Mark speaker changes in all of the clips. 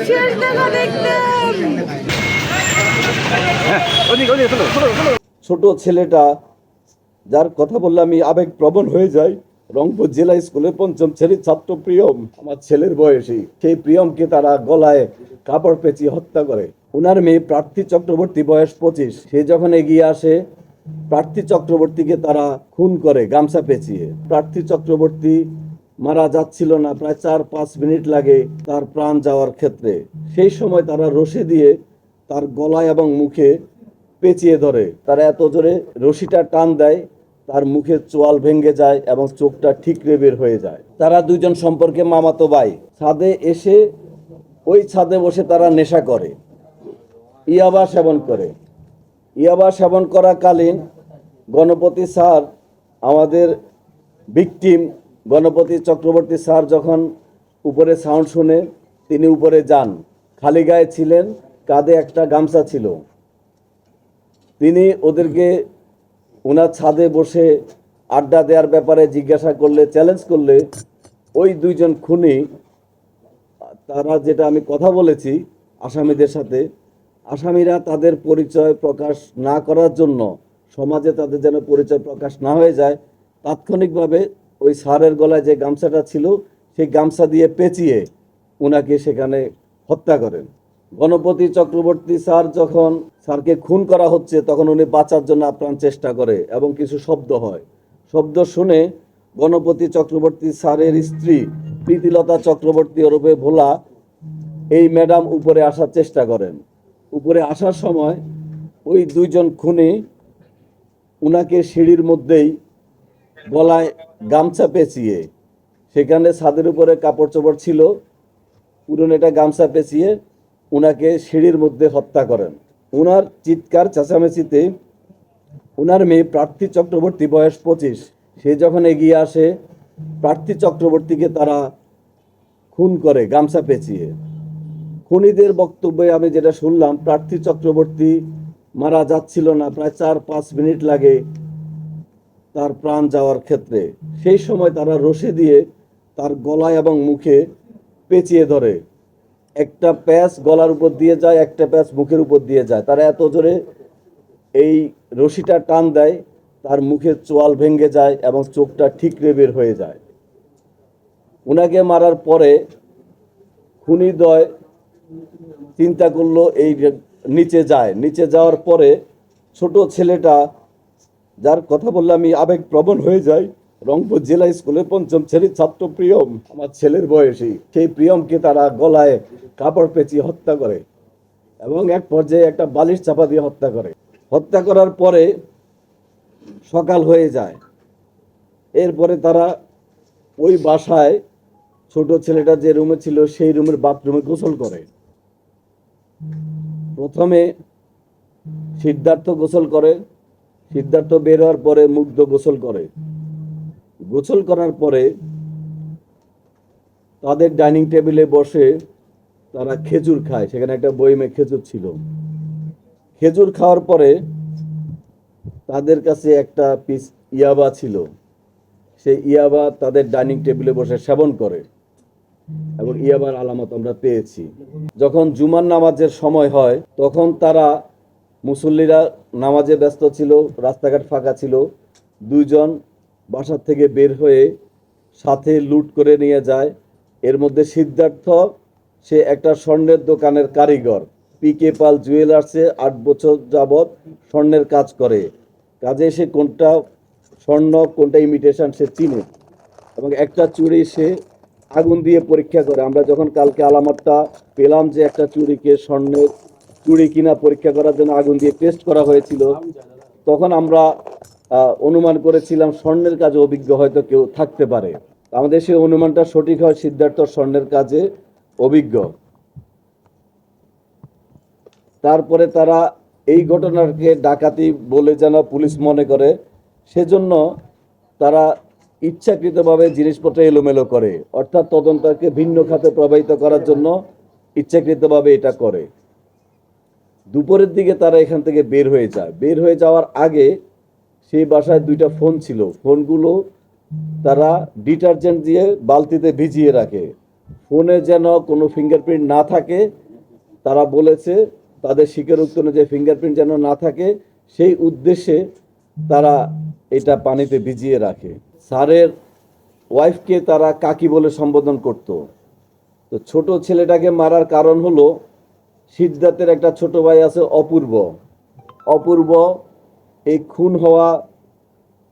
Speaker 1: শেষ দেখা দেখতাম।
Speaker 2: ছোট ছেলেটা যার কথা বললে আমি আবেগপ্রবণ হয়ে যাই, রংপুর জেলা স্কুলের পঞ্চম শ্রেণীর ছাত্র প্রিয়ম, আমার ছেলের বয়সী। সেই প্রিয়মকে তারা গলায় কাপড় পেঁচিয়ে হত্যা করে। ওনার মেয়ে প্রার্থী চক্রবর্তী, বয়স 25। সে যখন এগিয়ে আসে, প্রার্থী চক্রবর্তীকে তারা খুন করে গামছা পেঁচিয়ে। প্রার্থী চক্রবর্তী মারা যাচ্ছিল না, প্রায় 4-5 মিনিট লাগে তার প্রাণ যাওয়ার ক্ষেত্রে। সেই সময় তারা রশি দিয়ে তার গলায় এবং মুখে পেঁচিয়ে ধরে। তারা এত জোরে রশিটা টান দেয়, তার মুখের চোয়াল ভেঙে যায় এবং চোখটা ঠিকরে বের হয়ে যায়। তারা দুইজন সম্পর্কে মামাতো ভাই। ছাদে এসে ওই ছাদে বসে তারা নেশা করে, ইয়াবা সেবন করে। ইয়াবা সেবন করাকালীন গণপতি স্যার, আমাদের ভিকটিম গণপতি চক্রবর্তী স্যার, যখন উপরে সাউন্ড শুনে তিনি উপরে যান। খালি গায়ে ছিলেন, কাঁধে একটা গামছা ছিল। তিনি ওদেরকে ওনার ছাদে বসে আড্ডা দেওয়ার ব্যাপারে জিজ্ঞাসা করলে, চ্যালেঞ্জ করলে, ওই দুইজন খুনি, তারা যেটা আমি কথা বলেছি আসামিদের সাথে, আসামিরা তাদের পরিচয় প্রকাশ না করার জন্য, সমাজে তাদের যেন পরিচয় প্রকাশ না হয়ে যায়, তাৎক্ষণিকভাবে ওই স্যারের গলায় যে গামছাটা ছিল সেই গামছা দিয়ে পেঁচিয়ে ওনাকে সেখানে হত্যা করেন। গণপতি চক্রবর্তী স্যার যখন স্যারকে খুন করা হচ্ছে, তখন উনি বাঁচার জন্য আপ্রাণ চেষ্টা করে এবং কিছু শব্দ হয়। শব্দ শুনে গণপতি চক্রবর্তী স্যারের স্ত্রী প্রীতিলতা চক্রবর্তী ওরফে ভোলা, এই ম্যাডাম উপরে আসার চেষ্টা করেন। উপরে আসার সময় ওই দুইজন খুনি উনাকে সিঁড়ির মধ্যেই গলায় গামছা পেঁচিয়ে, সেখানে ছাদের উপরে কাপড় চোপড় ছিল, পুরনো একটা গামছা পেঁচিয়ে উনাকে সিঁড়ির মধ্যে হত্যা করেন। উনার চিৎকার চেঁচামেচিতে উনার মেয়ে প্রার্থী চক্রবর্তী, বয়স 25, সে যখন এগিয়ে আসে, প্রার্থী চক্রবর্তীকে তারা খুন করে গামছা পেঁচিয়ে। খুনিদের বক্তব্যে আমি যেটা শুনলাম, প্রার্থী চক্রবর্তী মারা যাচ্ছিল না, প্রায় 4-5 মিনিট লাগে তার প্রাণ যাওয়ার ক্ষেত্রে। সেই সময় তারা রশি দিয়ে তার গলায় এবং মুখে পেঁচিয়ে ধরে। একটা প্যাচ গলার উপর দিয়ে যায়, একটা প্যাচ মুখের উপর দিয়ে যায়। তারা এত জোরে এই রশিটা টান দেয়, তার মুখের চোয়াল ভেঙে যায় এবং চোখটা ঠিকরে বের হয়ে যায়। ওনাকে মারার পরে খুনিদ্বয় চিন্তা করলো এই নিচে যায়। নিচে যাওয়ার পরে ছোট ছেলেটা, যার কথা বললে আমি আবেগপ্রবণ হয়ে যাই, রংপুর জেলা স্কুলের পঞ্চম শ্রেণীর ছাত্র প্রিয়ম, আমার ছেলের বয়সী, সেই প্রিয়মকে তারা গলায় কাপড় পেঁচিয়ে হত্যা করে এবং এক পর্যায়ে একটা বালিশ চাপা দিয়ে হত্যা করে। হত্যা করার পরে সকাল হয়ে যায়। এরপরে তারা ওই বাসায়, ছোট ছেলেটা যে রুমে ছিল সেই রুমের বাথরুমে গোসল করে। প্রথমে সিদ্ধার্থ গোসল করে, সিদ্ধার্থ বের হওয়ার পরে মুগ্ধ গোসল করে। গোসল করার পরে তাদের ডাইনিং টেবিলে বসে তারা খেজুর খায়। সেখানে একটা বইমে খেজুর ছিল। খেজুর খাওয়ার পরে তাদের কাছে একটা পিস ইয়াবা ছিল। সেই ইয়াবা তাদের ডাইনিং টেবিলে বসে সেবন করে এবং ইয়াবার আলামত আমরা পেয়েছি। যখন জুমার নামাজের সময় হয়, তখন তারা, মুসল্লিরা নামাজে ব্যস্ত ছিল, রাস্তাঘাট ফাঁকা ছিল, দুইজন বাসার থেকে বের হয়ে সাথে লুট করে নিয়ে যায়। এর মধ্যে সিদ্ধার্থ, সে একটা স্বর্ণের দোকানের কারিগর, পিকে পাল জুয়েলার্সে 8 বছর যাবৎ স্বর্ণের কাজ করে। কাজে সে কোনটা স্বর্ণ কোনটা ইমিটেশন সে চিনে এবং একটা চুড়ি সে আগুন দিয়ে পরীক্ষা করে। আমরা যখন কালকে আলামতটা পেলাম যে একটা চুড়িকে স্বর্ণের চুড়ি কিনা পরীক্ষা করার জন্য আগুন দিয়ে টেস্ট করা হয়েছিল, তখন আমরা অনুমান করেছিলাম স্বর্ণের কাজে অভিজ্ঞ হয়তো কেউ থাকতে পারে। আমাদের সেই অনুমানটা সঠিক হয়, সিদ্ধার্থ স্বর্ণের কাজে অভিজ্ঞ। তারপরে তারা এই ঘটনাকে ডাকাতি বলে যেন পুলিশ মনে করে, সেজন্য তারা ইচ্ছাকৃতভাবে জিনিসপত্র এলোমেলো করে, অর্থাৎ তদন্তকে ভিন্ন খাতে প্রবাহিত করার জন্য ইচ্ছাকৃতভাবে এটা করে। দুপুরের দিকে তারা এখান থেকে বের হয়ে যায়। বের হয়ে যাওয়ার আগে সেই বাসায় 2টা ফোন ছিল। ফোনগুলো তারা ডিটারজেন্ট দিয়ে বালতিতে ভিজিয়ে রাখে। ফোনে যেন কোনো ফিঙ্গারপ্রিন্ট না থাকে, তারা বলেছে তাদের স্বীকারোক্তি অনুযায়ী ফিঙ্গারপ্রিন্ট যেন না থাকে, সেই উদ্দেশ্যে তারা এটা পানিতে ভিজিয়ে রাখে। স্যারের ওয়াইফকে তারা কাকি বলে সম্বোধন করত। তো ছোট ছেলেটাকে মারার কারণ হলো সিদ্ধার্থের একটা ছোট ভাই আছে অপূর্ব। অপূর্ব এই খুন হওয়া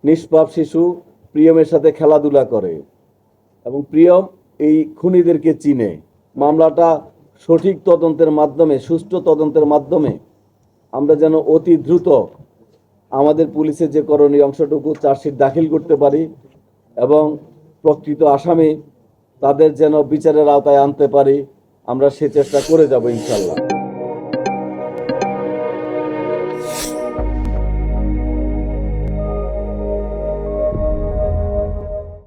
Speaker 2: নিষ্পাপ শিশু প্রিয়মের সাথে খেলাধুলা করে এবং প্রিয়ম এই খুনিদেরকে চিনে। মামলাটা সঠিক তদন্তের মাধ্যমে, সুষ্ঠু তদন্তের মাধ্যমে আমরা যেন অতি দ্রুত আমাদের পুলিশের যে করণীয় অংশটুকু চার্জশিট দাখিল করতে পারি এবং প্রকৃত আসামি তাদের যেন বিচারের আওতায় আনতে পারি, আমরা সে চেষ্টা করে যাব ইনশাল্লাহ।